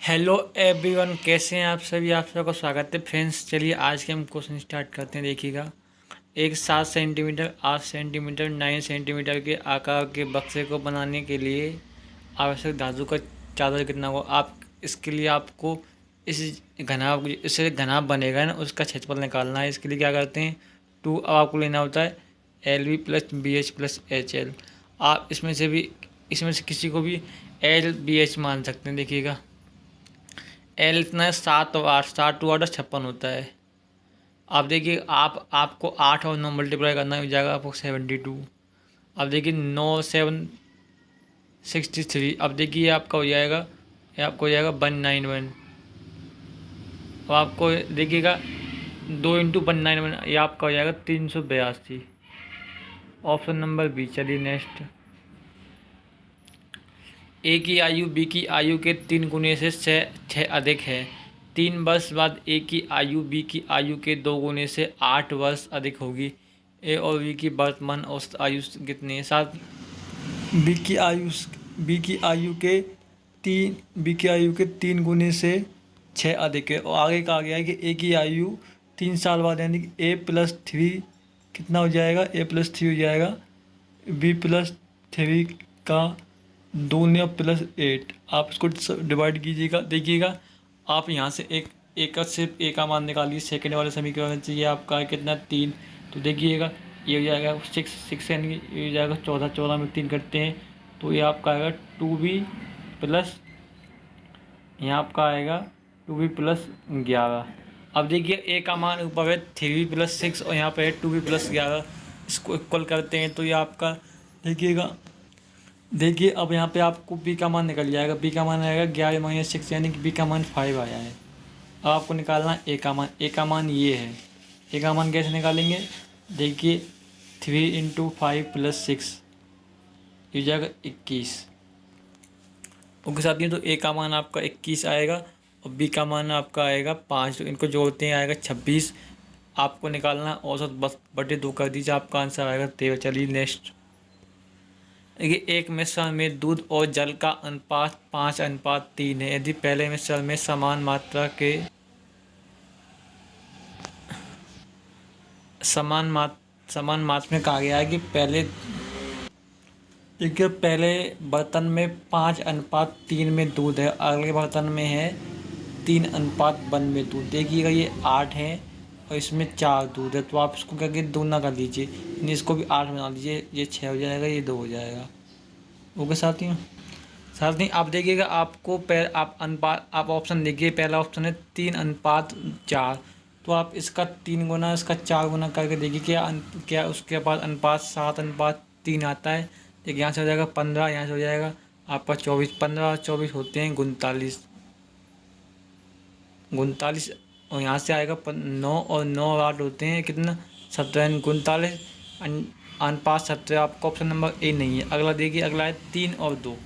Hello everyone, कैसे हैं आप सभी। आप सबका स्वागत है फ्रेंड्स। चलिए आज के हम क्वेश्चन स्टार्ट करते हैं। देखिएगा, एक 7 सेंटीमीटर, 8 सेंटीमीटर, 9 सेंटीमीटर के आकार के बक्से को बनाने के लिए आवश्यक धातु का चादर कितना हो। आप इसके लिए आपको इस घनाभ इससे घनाभ बनेगा ना, उसका क्षेत्रफल निकालना है। इसके लिए क्या करते हैं, 2 अब आपको लेना होता है LB plus BH plus HL। आप इसमें से किसी को भी LBH मान सकते हैं। देखिएगा, एल इतना है 7 और 8, 7 2 8 56 होता है। आप देखिए, आपको 8 और 9 मल्टीप्लाई करना हो जाएगा आपको 72। अब देखिए 9 7 63। अब देखिए ये आपका हो जाएगा, ये आपको हो जाएगा 191। अब आपको देखिएगा 2 × 191, ये आपका हो जाएगा 382। Option number B. चलिए नेक्स्ट। ए की आयु बी की आयु के 3 गुने से छः अधिक है। 3 वर्ष बाद ए की आयु बी की आयु के 2 गुने से 8 वर्ष अधिक होगी। ए और बी की वर्तमान औसत आयु कितनी है? 7। बी की आयु बी की आयु के तीन बी की आयु के 3 गुने से 6 अधिक है। और आगे कहा गया है कि ए की आयु 3 साल बाद, यानी कि A+3 कितना हो जाएगा? A+3 हो जाएगा B+3 का 2 + 8। आप इसको डिवाइड कीजिएगा। देखिएगा, आप यहाँ से एक का सिर्फ ए का मान निकालिए। सेकंड वाले समीकरण से ये आपका है कितना? 3। तो देखिएगा ये हो जाएगा 6 यानी कि ये हो जाएगा 14। 14 में 3 करते हैं तो ये आपका आएगा 2B प्लस, यहाँ आपका आएगा 2B+11। अब देखिए ए का मान ऊपर है 3B+6 और यहाँ पर है 2B+11। इसको इक्वल करते हैं तो ये आपका देखिए अब यहाँ पे आपको बी का मान निकल जाएगा। बी का मान आएगा 11 - 6, यानी कि बी का मान 5 आया है। अब आपको निकालना है ए का मान। ए का मान ये है। ए का मान कैसे निकालेंगे? देखिए 3 × 5 + 6 ये हो जाएगा 21। उनके साथ ही तो ए का मान आपका 21 आएगा और बी का मान आपका आएगा 5। तो इनको जोड़ते हैं आएगा 26। आपको निकालना है औसत, बस बटे 2 कर दीजिए, आपका आंसर आएगा 13। चलिए नेक्स्ट। देखिए, एक मिश्रण में दूध और जल का अनुपात 5:3 है। यदि पहले मिश्रण में समान मात्रा में कहा गया है कि पहले बर्तन में 5:3 में दूध है, अगले बर्तन में है 3:1 में दूध। देखिएगा ये 8 है और इसमें 4 दूध है, तो आप इसको क्या दोगुना कर लीजिए, यानी इसको भी 8 बना लीजिए। ये 6 हो जाएगा, ये 2 हो जाएगा। ओके साथियों आप देखिएगा, आपको आप ऑप्शन देखिए। पहला ऑप्शन है 3:4। तो आप इसका 3 गुना, इसका 4 गुना करके देखिए क्या उसके बाद अनुपात 7:3 आता है। देखिए यहाँ से हो जाएगा 15, यहाँ से हो जाएगा आपका 24। 15 और 24 होते हैं 39। और यहाँ से आएगा 9 और 9 और 8 होते हैं कितना? 17। 39 अनुपात 17। आपका ऑप्शन नंबर ए नहीं है। अगला देखिए, अगला है 3 और 2।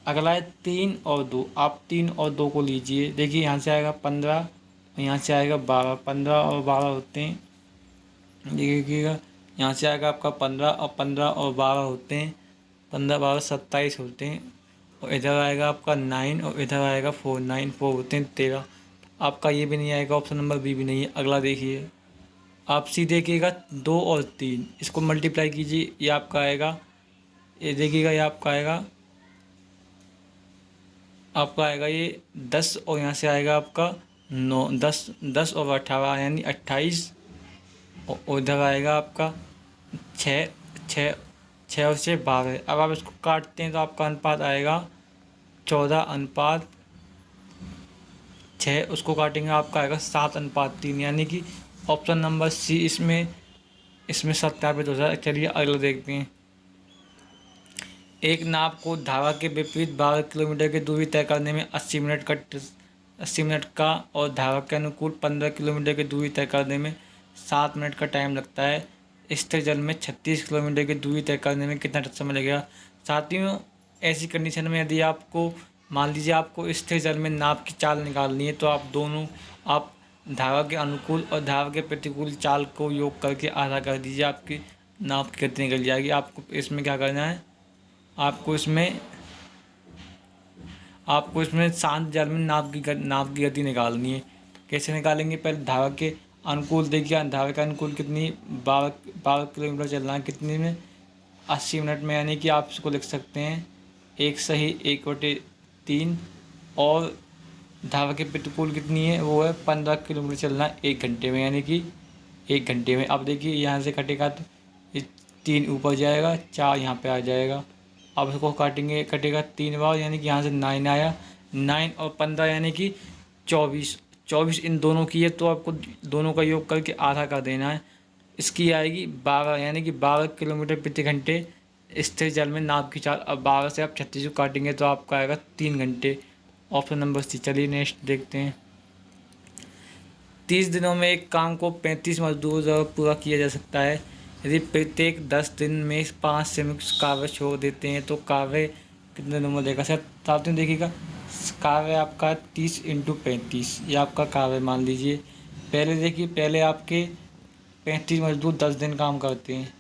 अगला है 3 और 2। आप 3 और 2 को लीजिए। देखिए यहाँ से आएगा 15 और यहाँ से आएगा 12। 15 और 12 होते हैं, देखिएगा यहाँ से आएगा आपका 15 और 12 होते हैं। 15 12 27 होते हैं। और इधर आएगा आपका 9 और इधर आएगा 4। 9 4 होते हैं 13। आपका ये भी नहीं आएगा, ऑप्शन नंबर बी भी नहीं है। अगला देखिए, आप सी देखिएगा 2 और 3, इसको मल्टीप्लाई कीजिए। ये आपका आएगा, ये देखिएगा, ये आपका आएगा ये 10 और यहाँ से आएगा आपका 9। 10 और 18 यानी 28। और इधर आएगा आपका 6 6 और 6 12। अब आप इसको काटते हैं तो आपका अनुपात आएगा 14:6। उसको काटेंगे आपका आएगा 7:3, यानी कि ऑप्शन नंबर सी इसमें सत्यापित हो जाए। चलिए अगला देखते हैं। एक नाव को धारा के विपरीत 12 किलोमीटर की दूरी तय करने में 80 मिनट का और धारा के अनुकूल 15 किलोमीटर की दूरी तय करने में 7 मिनट का टाइम लगता है। स्थिर जल में 36 किलोमीटर की दूरी तय करने में कितना समय लगेगा? साथियों, ऐसी कंडीशन में यदि आपको मान लीजिए आपको स्थिर जल में नाव की चाल निकालनी है, तो आप धारा के अनुकूल और धारा के प्रतिकूल चाल को योग करके आधा कर दीजिए। आपकी नाव की गति निकल जाएगी। आपको इसमें क्या करना है, आपको आपको इसमें शांत जल में नाप की गति निकालनी है। कैसे निकालेंगे, पहले धारा के अनुकूल देखिए, धारा का अनुकूल कितनी 12 किलोमीटर चलना है कितनी में 80 मिनट में, यानी कि आप इसको लिख सकते हैं 1/3। और धारा के प्रतिकूल कितनी है, वो है 15 किलोमीटर चलना है 1 घंटे में, यानी कि 1 घंटे में। अब देखिए यहाँ से कटेगा तो ये 3 ऊपर जाएगा, 4 यहाँ पे आ जाएगा। अब इसको काटेंगे, कटेगा 3 बार, यानी कि यहाँ से 9 आया, 9 और 15 यानी कि 24। 24 इन दोनों की है, तो आपको दोनों का योग करके आधा कर देना है। इसकी आएगी 12, यानी कि 12 किलोमीटर प्रति घंटे स्थिर जल में नाव की चाल। अब 12 से आप 36 को काटेंगे तो आपका आएगा 3 घंटे। Option number C. चलिए नेक्स्ट देखते हैं। 30 दिनों में एक काम को 35 मजदूरों द्वारा पूरा किया जा सकता है। यदि प्रत्येक 10 दिन में 5 श्रमिक कार्य छोड़ देते हैं तो कार्य कितने दिनों में देगा। सर साथ में देखिएगा, कार्य आपका 30 × 35 ये आपका कार्य मान लीजिए। पहले देखिए, पहले आपके 35 मजदूर 10 दिन काम करते हैं।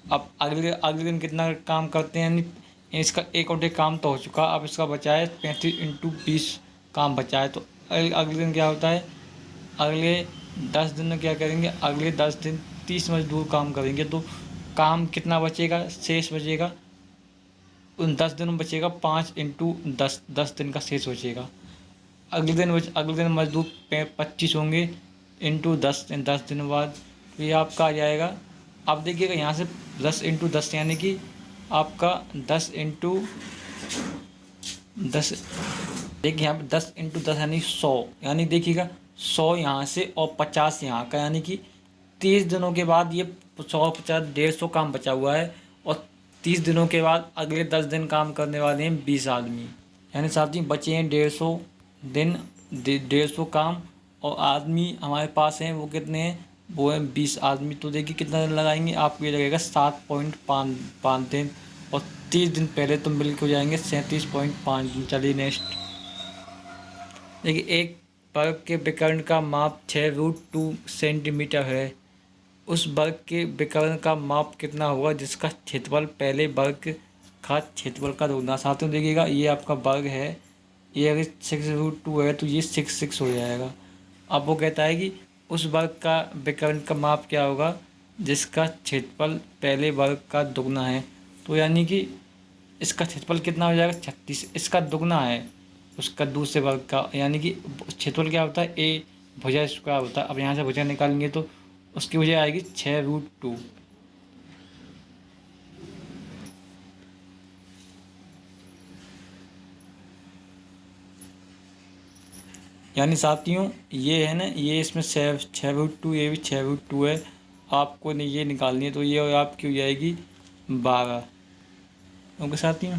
अब अगले दिन कितना काम करते हैं, यानी इसका एक और एक काम तो हो चुका, अब इसका बचा है 35 × 20 काम बचा है। तो अगले दिन क्या होता है, अगले 10 दिन में क्या करेंगे, अगले 10 दिन 30 मजदूर काम करेंगे, तो काम कितना बचेगा, शेष बचेगा उन 10 दिनों में बचेगा 5 × 10, 10 दिन का शेष बचेगा। अगले दिन मजदूर 25 होंगे इंटू 10 दिन बाद, तो ये आपका आ जाएगा। अब देखिएगा यहाँ से 10 × 10 यानी कि आपका 10 × 10, देखिए यहाँ पे 10 × 10 यानी 100, यानी देखिएगा 100 यहाँ से और 50 यहाँ का, यानी कि 30 दिनों के बाद ये 100 50 150 काम बचा हुआ है। और 30 दिनों के बाद अगले 10 दिन काम करने वाले हैं 20 आदमी, यानी साथ ही बचे हैं 150 दिन, 150 काम। और आदमी हमारे पास हैं वो कितने हैं, वो है 20 आदमी। तो देखिए कितना दिन लगाएंगे, आपको ये लगेगा 7.5 दिन। और 30 दिन पहले तो मिल के हो जाएंगे 37.5 दिन। चलिए नेक्स्ट देखिए, एक वर्ग के विकर्ण का माप 6√2 सेंटीमीटर है। उस वर्ग के विकर्ण का माप कितना होगा जिसका क्षेत्रफल पहले वर्ग का क्षेत्रफल का दोगुना। साथियों देखिएगा, ये आपका वर्ग है, ये अगर 6√2 है तो ये 6 हो जाएगा। अब वो कहता है कि उस वर्ग का विकर्ण का माप क्या होगा जिसका क्षेत्रफल पहले वर्ग का दुगना है। तो यानी कि इसका क्षेत्रफल कितना हो जाएगा 36, इसका दुगना है उसका दूसरे वर्ग का, यानी कि क्षेत्रफल क्या होता है a भुजा स्क्वायर होता है। अब यहाँ से भुजा निकालेंगे तो उसकी वजह आएगी 6√2। यानी साथियों ये है ना, ये इसमें 6√2, ये भी 6√2 है। आपको ने ये निकालनी है तो ये आपकी हो जाएगी 12। ओके साथियों,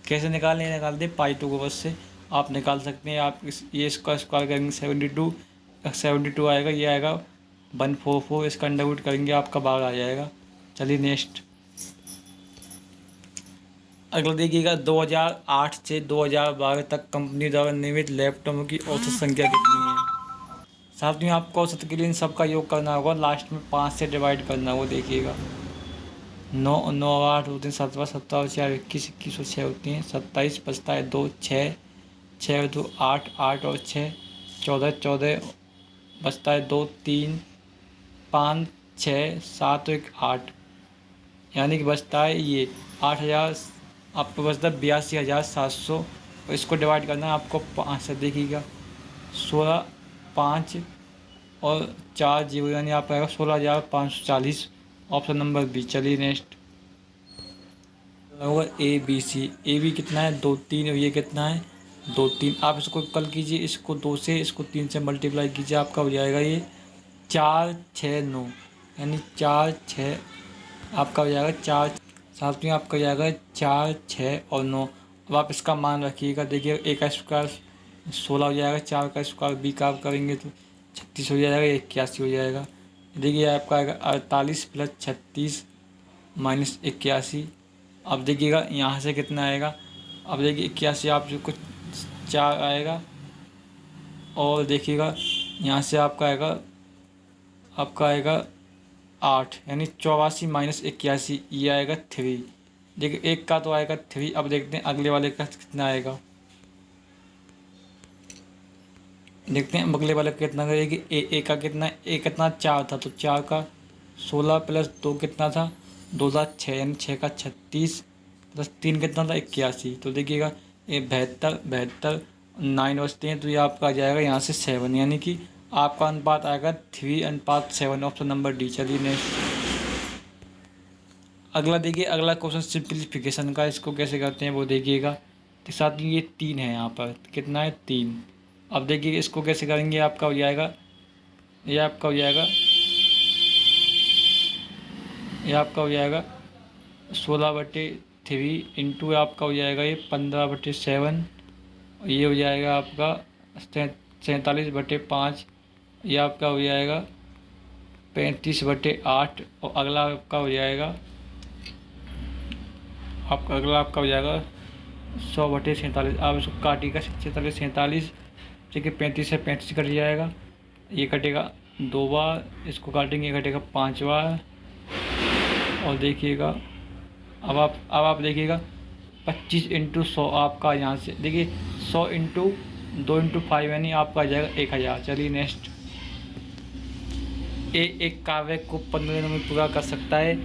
कैसे निकाल दे पाई टू को बस से आप निकाल सकते हैं। आप ये इसका स्क्वायर करेंगे 72 आएगा, ये आएगा 144, इसका अंडरवुड करेंगे आपका 12 आ जाएगा। चलिए नेक्स्ट अगला देखिएगा, 2008 से 2012 तक कंपनी द्वारा निर्मित लैपटॉपों की औसत संख्या कितनी है। साथियों आपको औसत के लिए इन सबका योग करना होगा, लास्ट में 5 से डिवाइड करना होगा। देखिएगा 9 9 8 होते हैं 17 17 4 21 21 और 6 होती हैं 27 बचता है 2 6 6 2 8 8 और 6 14 14 बचता है 2 3 5 6 7 1 8, यानी कि बचता है ये 8000, आपको बचता है 82,700। और इसको डिवाइड करना है आपको 5 से। देखिएगा 16 5 और 4 0, यानी आपका आएगा 16,540। Option number B. चलिए नेक्स्ट होगा ए बी कितना है 2 3, और ये कितना है 2 3। आप इसको कल कीजिए, इसको 2 से इसको 3 से मल्टीप्लाई कीजिए, आपका हो जाएगा ये 4 6 9, यानी 4 6 आपका हो जाएगा 4 साथ में आपका हो जाएगा 4 6 और 9। अब आप इसका मान रखिएगा। देखिए ए का स्क्वायर 16 हो जाएगा, 4 का स्क्वायर बी का आप करेंगे तो 36 हो जाएगा, 81 हो जाएगा। देखिए आपका आएगा 48 + 36 - 81। अब देखिएगा यहाँ से कितना आएगा, अब देखिए 81 आप जो कुछ 4 आएगा, और देखिएगा यहाँ से आपका आएगा 8, यानी 84 - 81 ये आएगा 3। देखिए एक का तो आएगा 3। अब देखते हैं अगले वाले का कितना आएगा। देखते हैं अगले वाले का कितना करेगी। ए का कितना, ए कितना 4 था, तो 4 का 16 प्लस 2 कितना था 2006, यानी 6 का 36 प्लस 3 कितना था 81। तो देखिएगा ये 72 9 बचते हैं, तो ये आपका आ जाएगा यहाँ से 7, यानी कि आपका अनुपात आएगा 3:7। Option number D. चलिए नेक्स्ट अगला देखिए। अगला क्वेश्चन सिंप्लीफिकेशन का, इसको कैसे करते हैं वो देखिएगा। तो साथ ही ये 3 है, यहाँ पर कितना है 3। अब देखिए इसको कैसे करेंगे। आपका हो जाएगा, ये आपका हो जाएगा, ये आपका हो जाएगा 16/3 इंटू आपका हो जाएगा ये 15/7। ये हो जाएगा आपका 47/5। ये आपका हो जाएगा 35/8। और अगला आपका हो जाएगा, अगला आपका हो जाएगा 100/47। आप इसको काटिएगा 47 ठीक है। 35 से 35 कट जाएगा, ये कटेगा 2 बार, इसको काटेंगे, ये कटेगा 5 बार। और देखिएगा अब आप देखिएगा 25/100 आपका यहाँ से देखिए 100/2/5 यानी आपका आ जाएगा 1000। चलिए नेक्स्ट। ए एक काव्य को 15 दिनों में पूरा कर सकता है,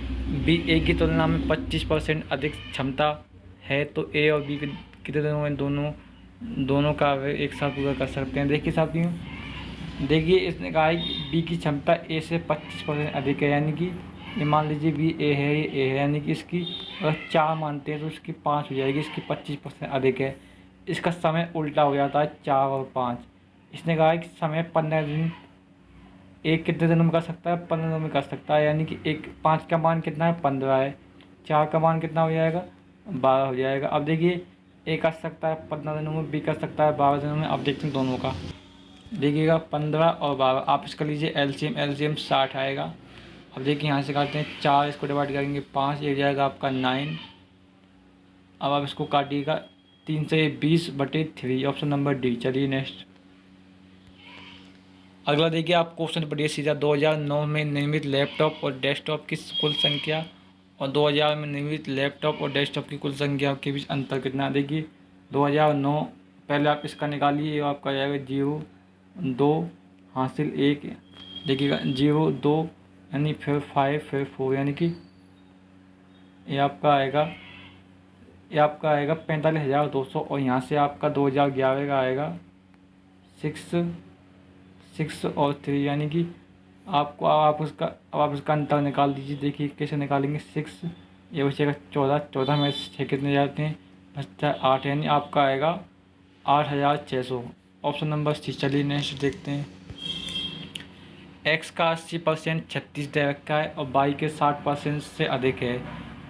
बी ए की तुलना में 25% अधिक क्षमता है, तो ए और बी कितने दिनों में दोनों काव्य एक साथ पूरा कर सकते हैं। देखिए साथियों, देखिए इसने कहा है कि बी की क्षमता ए से 25% अधिक है, यानी कि ये मान लीजिए बी ए है, ये ए है, यानी कि इसकी अगर 4 मानते हैं तो इसकी 5 हो जाएगी, इसकी 25% अधिक है। इसका समय उल्टा हो जाता है 4 और 5। इसने कहा है कि समय 15 दिन, एक कितने दिनों में कर सकता है 15 दिनों में कर सकता है, यानी कि 5 का मान कितना है 15 है, 4 का मान कितना हो जाएगा 12 हो जाएगा। अब देखिए ए कर सकता है 15 दिनों में, बी कर सकता है 12 दिनों में। अब देखते हैं दोनों का, देखिएगा 15 और 12 आप इसका लीजिए एलसीएम 60 आएगा। अब देखिए यहाँ से काटते हैं 4, इसको डिवाइड करेंगे 5, ये हो जाएगा आपका 9। अब आप इसको काटिएगा 3 से 20/3। Option number D. चलिए नेक्स्ट अगला देखिए। आप क्वेश्चन पढ़िए सीधा। 2009 में निर्मित लैपटॉप और डेस्कटॉप की कुल संख्या और 2000 में निर्मित लैपटॉप और डेस्कटॉप की कुल संख्या के बीच अंतर कितना। देखिए 2009 पहले आप इसका निकालिए, आपका आ जाएगा 0 2 हासिल 1, देखिएगा 0 2 यानी फिर 5 फिर 4, यानी कि ये आपका आएगा 45,200। और यहाँ से आपका 2011 का आएगा 6 और 3, यानी कि आपको आप उसका अंतर निकाल दीजिए। देखिए कैसे निकालेंगे। 6 ये बचेगा 14 में से 6 कितने जाते हैं, बचता है 8, यानी आपका आएगा 8,600। Option number C. चलिए नेक्स्ट देखते हैं। एक्स का 80% 36 दे रखा है और वाई के 60% से अधिक है,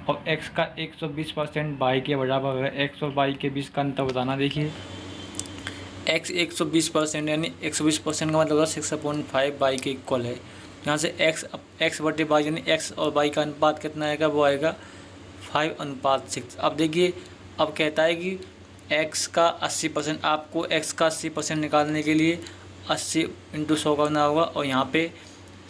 और एक्स का 120% वाई के बराबर है। एक्स और वाई के बीच का अंतर बताना। देखिए एक्स 120% यानी 120% का मतलब होगा 6/5 वाई के इक्वल है। यहाँ से x/y यानी एक्स और वाई का अनुपात कितना आएगा, वो आएगा 5:6। अब देखिए अब कहता है कि x का 80%, आपको x का 80% निकालने के लिए 80 × 100 करना होगा, और यहाँ पे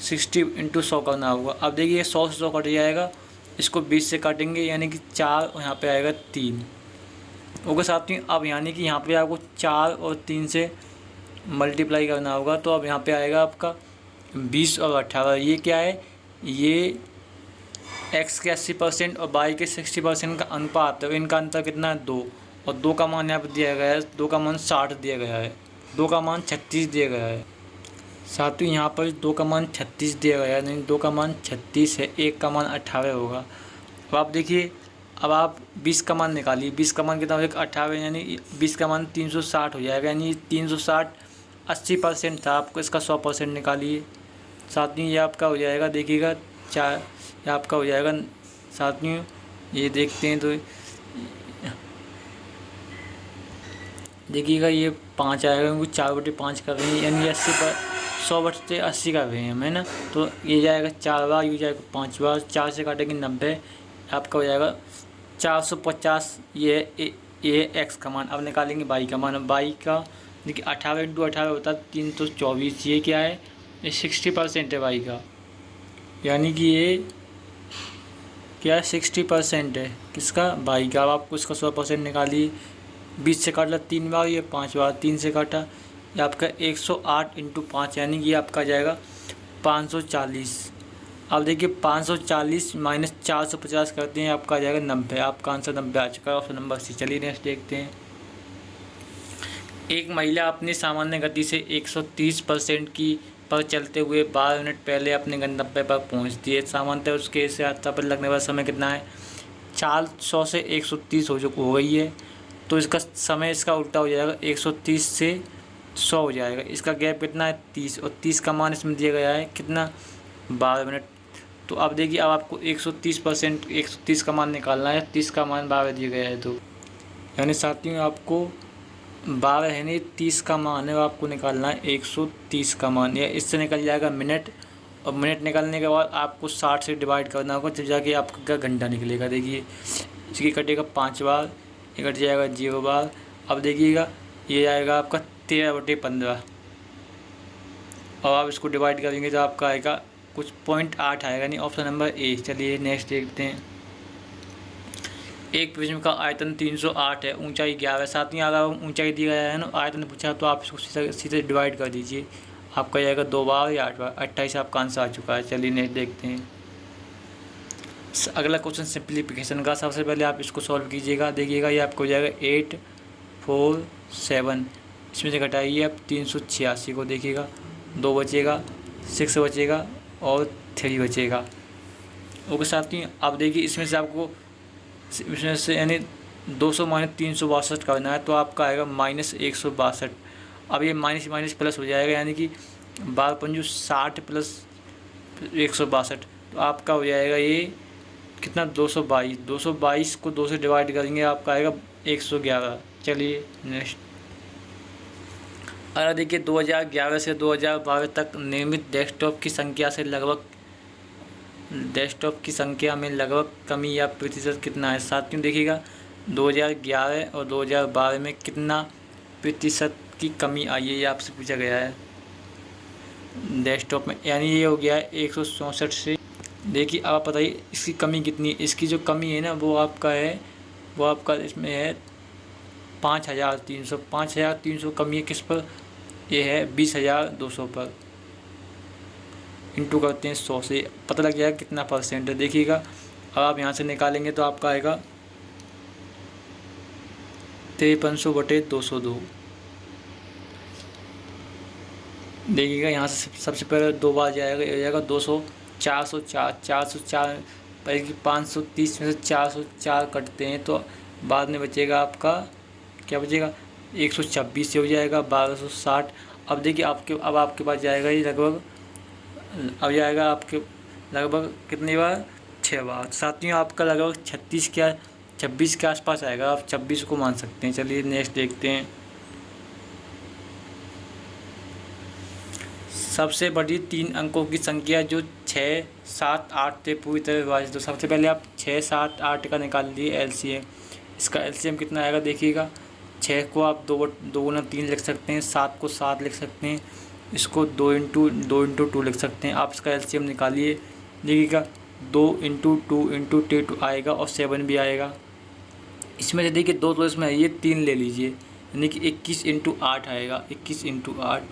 60 × 100 करना होगा। अब देखिए 100 से 100 कट जाएगा, इसको 20 से काटेंगे, यानी कि 4 और यहाँ पे आएगा 3। ओके साथियों, अब यानी कि यहाँ पे आपको 4 और 3 से मल्टीप्लाई करना होगा, तो अब यहाँ पे आएगा आपका 20 और 18। ये क्या है, ये x के 80% और y के 60% का अनुपात है। इनका अंतर कितना है 2, और 2 का मान यहाँ पर दिया गया है, 2 का मान 60 दिया गया है, 2 का मान 36 दिया गया है। साथियों यहाँ पर 2 का मान 36 दिया गया है, नहीं 2 का मान 36 है, 1 का मान 18 होगा। अब आप देखिए, अब आप 20 का मान निकालिए। 20 का मान कितना हो जाएगा 18, यानी 20 का मान 360 हो जाएगा, यानी 360 80% था, आपको इसका 100% निकालिए। साथियों ये आपका हो जाएगा, देखिएगा 4, ये आपका हो जाएगा। साथियों ये देखते हैं तो देखिएगा ये 5 आएगा, क्योंकि 4/5 कर रहे हैं, यानी 100/80 कर रहे हैं हम, है ना। तो ये जाएगा 4 बार, ये जाएगा 5 बार, 4 से काटेंगे 90, आपका हो जाएगा 450। ये एक्स का मान। अब निकालेंगे वाई का मान। वाई का देखिए 18 × 18 होता है 324। ये क्या है, ये 60% है वाई का, यानी कि ये क्या है 60% है किसका बाई का। अब आपको इसका 100% निकालिए। 20 से काटा 3 बार, ये 5 बार 3 से काटा, ये आपका 108 इंटू 5 यानी कि आपका आ जाएगा 540। अब देखिए 540 माइनस 450 करते हैं, आपका आ जाएगा 90। आपका आंसर 90 आ चुका है, ऑप्शन नंबर सी। चलिए नेक्स्ट देखते हैं। एक महिला अपनी सामान्य गति से 130% की पर चलते हुए 12 मिनट पहले अपने गंतव्य पर पहुंचती है। सामान्यतः उसके इस यात्रा पर लगने वाला समय कितना है। 400 से 130 हो गई है, तो इसका समय इसका उल्टा हो जाएगा, 130 से 100 हो जाएगा। इसका गैप कितना है 30, और 30 का मान इसमें दिया गया है कितना 12 मिनट। तो अब देखिए अब आपको 130% 130 का मान निकालना है, 30 का मान 12 दिया गया है, तो यानी साथियों आपको 12 है नहीं 30 का मान है, आपको निकालना है 130 का मान। या इससे निकल जाएगा मिनट, और मिनट निकलने के बाद आपको 60 से डिवाइड करना होगा, जब जाके आपका घंटा निकलेगा। देखिए इसकी कटेगा 5 बार, ये कट जाएगा 0 बार। अब देखिएगा ये आएगा आपका 13/15, और आप इसको डिवाइड करेंगे तो आपका आएगा कुछ 0.8 आएगा, नहीं ऑप्शन नंबर ए। चलिए नेक्स्ट देखते हैं। एक प्रिज्म का आयतन 308 है, ऊंचाई 11। साथ ही अगर ऊंचाई दिया गया है ना, आयतन पूछा, तो आप इसको सीधे डिवाइड कर दीजिए, आपका जाएगा 2 बार या 8 बार। 28 आपका आंसर आ चुका है। चलिए नेक्स्ट देखते हैं। अगला क्वेश्चन सिंप्लीफिकेशन का। सबसे पहले आप इसको सॉल्व कीजिएगा। देखिएगा ये आपको हो जाएगा 847, इसमें से घटाइए आप 386 को। देखिएगा 2 बचेगा, 6 बचेगा और 3 बचेगा। ओके साथ ही आप देखिए इसमें से आपको इसमें से यानी 200 माइनस 362 करना है, तो आपका आएगा -162। अब ये माइनस माइनस प्लस हो जाएगा, यानी कि 12×5 60 प्लस 162, तो आपका हो जाएगा ये कितना 222। 222 को 2 से डिवाइड करेंगे, आपका आएगा 111। चलिए नेक्स्ट। अगर देखिए 2011 से 2012 तक निर्मित डेस्कटॉप की संख्या में लगभग कमी या प्रतिशत कितना है। साथियों देखिएगा 2011 और 2012 में कितना प्रतिशत की कमी आई है, ये आपसे पूछा गया है डेस्कटॉप में, यानी ये हो गया है 164 से। देखिए अब आप बताइए इसकी कमी कितनी है। इसकी जो कमी है ना वो आपका इसमें है 5300 कमी है किस पर, ये है 20,200 पर। इंटू करते हैं 100 से, पता लग जाएगा कितना परसेंट है। देखिएगा अब आप यहाँ से निकालेंगे तो आपका आएगा 5300/202। देखिएगा यहाँ से सबसे पहले 2 बार जाएगा, ये हो जाएगा 200, 404 पहले की 530 में से 404 कटते हैं, तो बाद में बचेगा आपका क्या बचेगा 126 से हो जाएगा 1260। अब देखिए अब आपके पास जाएगा ये लगभग, अब जाएगा आपके लगभग कितनी बार 6 बार। साथियों आपका लगभग 26 के आसपास आएगा, आप 26 को मान सकते हैं। चलिए नेक्स्ट देखते हैं। सबसे बड़ी 3 अंकों की संख्या जो 6, 7, 8 से पूरी तरह विभाजित। तो सबसे पहले आप 6, 7, 8 का निकाल लीजिए एलसीएम। इसका एलसीएम कितना आएगा देखिएगा, 6 को आप 2 गुना 3 लिख सकते हैं, 7 को 7 लिख सकते हैं, इसको 2 इंटू 2 लिख सकते हैं। आप इसका एलसीएम निकालिए। देखिएगा 2 इंटू 2 इंटू 2 आएगा और 7 भी आएगा। इसमें से देखिए 2 तो इसमें है, ये 3 ले लीजिए, यानी कि 21 इंटू 8 आएगा। 21 इंटू 8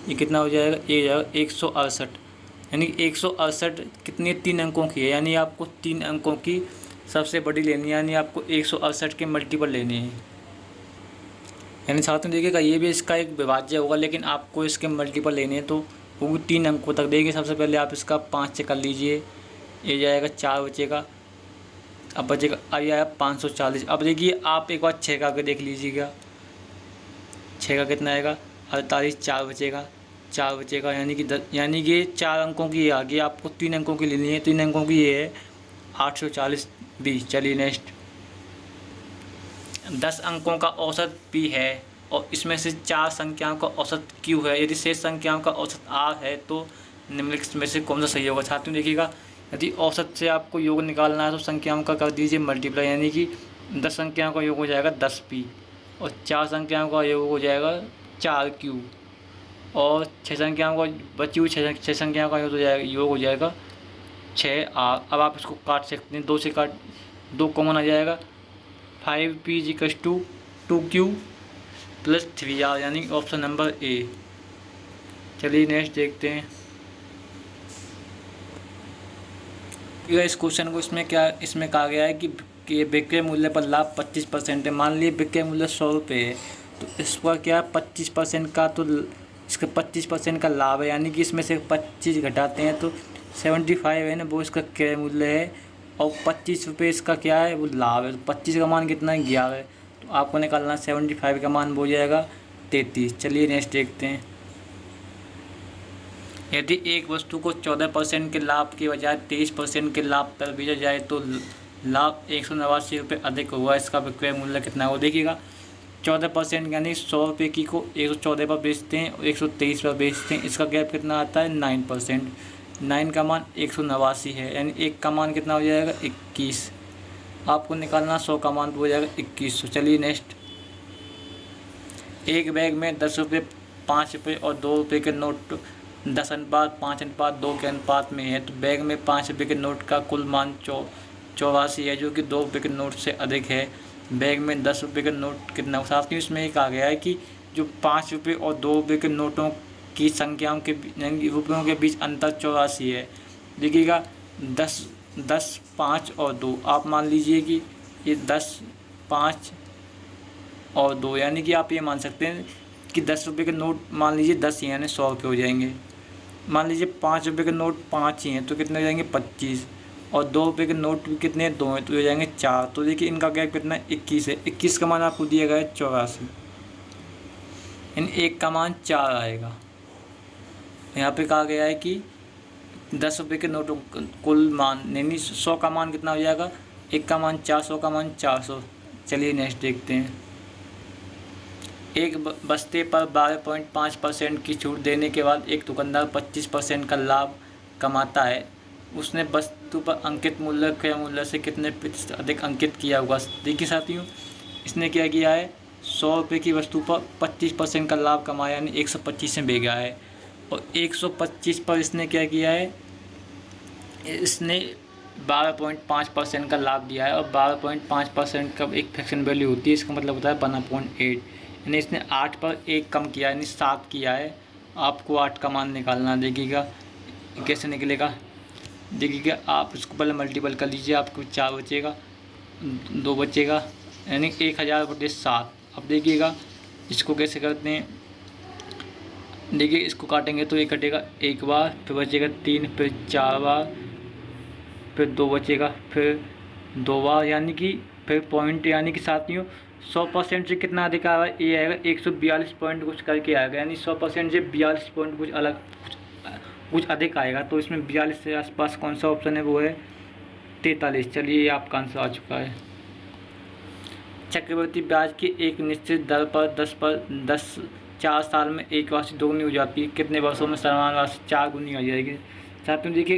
ये कितना हो जाएगा, ये जाएगा 168, यानी 168 कितने 3 अंकों की है, यानी आपको 3 अंकों की सबसे बड़ी लेनी है, यानी आपको 168 के मल्टीपल लेने हैं। यानी साथ में देखिएगा ये भी इसका एक विभाज्य होगा, लेकिन आपको इसके मल्टीपल लेने हैं, तो वो 3 अंकों तक देखिए। सबसे पहले आप इसका 5 से कर लीजिए, ये जाएगा 4 बचेगा, अब बचेगा अब आया 540। अब देखिए आप एक बार 6 का आगे देख लीजिएगा, 6 का कितना आएगा 48, 4 बचेगा, यानी कि 4 अंकों की ये आ गई। आपको 3 अंकों की लेनी है, 3 अंकों की ये है 840 बी। चलिए नेक्स्ट। 10 अंकों का औसत पी है और इसमें से 4 संख्याओं का औसत क्यू है। यदि शेष संख्याओं का औसत आर है तो निम्नलिखित में से कौन सा सही होगा। छात्रों देखिएगा यदि औसत से आपको योग निकालना है तो संख्याओं का कर दीजिए मल्टीप्लाई, यानी कि 10 संख्याओं का योग हो जाएगा 10p और 4 संख्याओं का योग हो जाएगा 4q और 6 संख्याओं का बची हुई 6 संख्याओं का योग हो जाएगा 6 आर। अब आप इसको काट सकते हैं, 2 से काट, 2 कॉमन आ जाएगा। 5p equals to 2q plus 3r, यानी ऑप्शन नंबर ए। चलिए नेक्स्ट देखते हैं। इस क्वेश्चन को इसमें कहा गया है कि विक्रय मूल्य पर लाभ 25% है। मान लीजिए विक्रय मूल्य 100 रुपये है, तो इस पर क्या 25% का, तो इसका 25% का लाभ है, यानी कि इसमें से 25 घटाते हैं तो 75 है ना, वो इसका क्रय मूल्य है, और 25 रुपये इसका क्या है, वो लाभ है। तो 25 का मान कितना है, 11 है। तो आपको निकालना 75 का मान हो जाएगा 33। चलिए नेक्स्ट देखते हैं। यदि एक वस्तु को 14% के लाभ के बजाय 23% के लाभ पर बेचा जाए तो लाभ 189 रुपये अधिक होगा। इसका विक्रय मूल्य कितना होगा, देखिएगा। 14% यानी 100 रुपये की को 114 पर बेचते हैं और 123 पर बेचते हैं। इसका गैप कितना आता है, 9%। 9 का मान 189 है, यानी 1 का मान कितना हो जाएगा, 21। आपको निकालना 100 का मान हो जाएगा 2100। चलिए नेक्स्ट। एक बैग में 10 रुपये, 5 रुपये और 2 रुपये के नोट 10:5:2 के अनुपात में है, तो बैग में 5 रुपये के नोट का कुल मान 84 है, जो कि 2 रुपये के नोट से अधिक है। बैग में 10 रुपये के नोट कितना, साथ ही इसमें एक आ गया है कि जो 5 रुपये और 2 रुपये के नोटों की संख्याओं के रुपयों के बीच अंतर 84 है। देखिएगा 10, 5 और 2, आप मान लीजिए कि ये 10, 5 और 2, यानी कि आप ये मान सकते हैं कि 10 रुपये के नोट मान लीजिए 10 ही, यानी 100 रुपये हो जाएंगे। मान लीजिए 5 रुपये के नोट 5 ही हैं, तो कितने हो जाएंगे, 25। और 2 रुपये के नोट भी कितने हैं, 2 हैं, तो हो जाएंगे 4। तो देखिए इनका गैप कितना है, 21 है। 21 का मान आपको दिया गया है 84, यानी 1 का मान 4 आएगा। यहाँ पे कहा गया है कि 10 रुपये के नोटों कुल मान, यानी 100 का मान कितना हो जाएगा, 1 का मान 400 का मान 400। चलिए नेक्स्ट देखते हैं। एक बस्ते पर 12.5% की छूट देने के बाद एक दुकानदार 25% का लाभ कमाता है। उसने वस्तु पर अंकित मूल्य क्रय मूल्य से कितने प्रतिशत अधिक अंकित किया होगा। देखिए साथियों, इसने क्या किया है, 100 रुपये की वस्तु पर 25% का लाभ कमाया, यानी 125 में बेचा है। और 125 पर इसने क्या किया है, इसने 12.5% का लाभ दिया है, और 12.5% का एक फ्रैक्शन वैल्यू होती है, इसका मतलब होता है 1/8, यानी इसने 8 पर 1 कम किया, यानी 7 किया है। आपको 8 का मान निकालना। देखिएगा कैसे निकलेगा, देखिएगा आप इसको पहले मल्टीपल कर लीजिए, आपको 4 बचेगा, 2 बचेगा, यानी 1000/7। अब देखिएगा इसको कैसे करते हैं। देखिए इसको काटेंगे तो ये कटेगा 1 बार, फिर बचेगा 3, फिर 4 बार, फिर 2 बचेगा, फिर 2 बार, यानी कि फिर पॉइंट, यानी कि साथियों 100% से कितना अधिक आएगा, ये आएगा 142 पॉइंट कुछ करके आएगा, यानी 100% से 42 पॉइंट कुछ अलग कुछ अधिक आएगा। तो इसमें 42 से आसपास कौन सा ऑप्शन है, वो है 43। चलिए आपका आंसर आ चुका है। चक्रवर्ती ब्याज की एक निश्चित दर पर 10 4 साल में एक राशि दोगुनी हो जाती है, कितने वर्षों में समान राशि 4 गुनी हो जाएगी। साथियों देखिए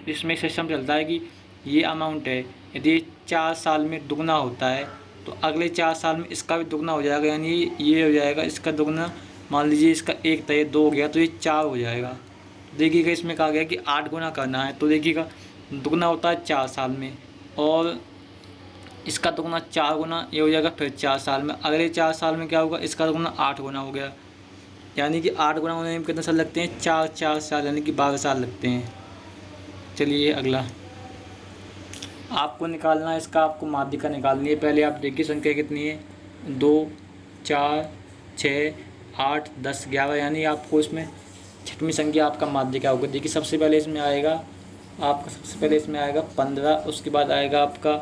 इसमें सिस्टम चलता है कि ये अमाउंट है, यदि 4 साल में दुगना होता है तो अगले 4 साल में इसका भी दुगना हो जाएगा, यानी ये हो जाएगा इसका दुगना। मान लीजिए इसका 1 था, ये 2 हो गया, तो ये 4 हो जाएगा। देखिएगा इसमें कहा गया कि 8 गुना करना है, तो देखिएगा दुगना होता है 4 साल में, और इसका दुगना 4 गुना ये हो जाएगा फिर 4 साल में। अगले 4 साल में क्या होगा, इसका दुगना 8 गुना हो गया, यानी कि 8 गुना होने में कितने साल लगते हैं, 4 साल, यानी कि 12 साल लगते हैं। चलिए अगला आपको निकालना है, इसका आपको माध्यिका निकालनी है। पहले आप देखिए संख्या कितनी है, 2, 4, 6, 8, 10, 11, यानी आपको इसमें छठवीं संख्या आपका माध्यिका होगा। देखिए सबसे पहले इसमें आएगा आपका 15, उसके बाद आएगा आपका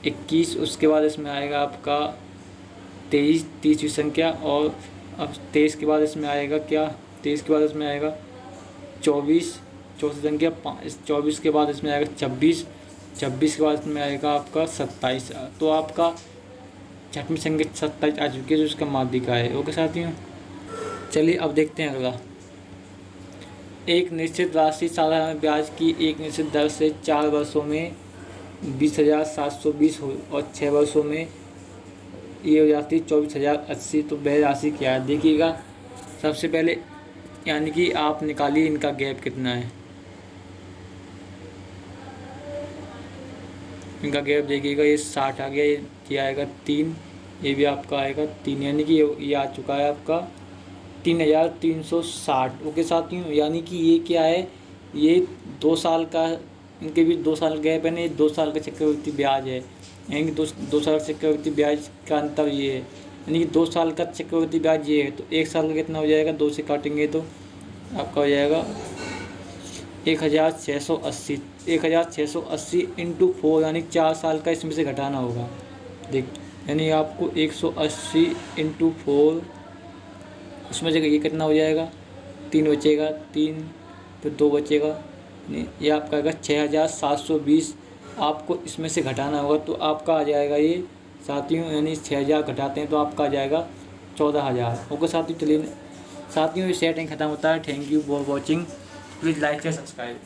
21, उसके बाद इसमें आएगा आपका 23, 30वीं संख्या, और अब 23 के बाद इसमें आएगा क्या, 23 के बाद इसमें आएगा 24, चौथी संख्या 24 के बाद इसमें आएगा 26 के बाद इसमें आएगा आपका 27। तो आपका छठवीं संख्या 27 आ चुकी है, जो इसका माध्यिका है। ओके साथियों, चलिए अब देखते हैं अगला। एक निश्चित राशि साधारण ब्याज की एक निश्चित दर से 4 वर्षों में 20,720 हो और 6 वर्षों में ये हो जाती है 24,080। तो वह राशि क्या है। देखिएगा सबसे पहले, यानी कि आप निकालिए इनका गैप कितना है। इनका गैप देखिएगा, ये 60 आ गया, ये आएगा 3, ये भी आपका आएगा 3, यानी कि ये आ चुका है आपका 3,360। ओके साथियों, यानी कि ये क्या है, ये 2 साल का, इनके भी 2 साल गैप है ना, ये 2 साल का चक्रवृद्धि ब्याज है। यानी कि दो साल का चक्रवृद्धि ब्याज का अंतर ये है, यानी कि 2 साल का चक्रवृद्धि ब्याज ये है, तो 1 साल का कितना हो जाएगा, 2 से काटेंगे तो आपका हो जाएगा 1,680। 1,680 इंटू 4, यानी 4 साल का इसमें से घटाना होगा। देख, यानी आपको 180 इंटू 4, उसमें से ये कितना हो जाएगा, 3 बचेगा, 3 फिर 2 बचेगा, यानी ये आपका आएगा 6,720। आपको इसमें से घटाना होगा, तो आपका आ जाएगा ये साथियों, यानी 6,000 घटाते हैं तो आपका आ जाएगा 14,000। ओके साथियों, चलिए साथियों, ये सेटिंग ख़त्म होता है। Thank you for watching, please like and subscribe.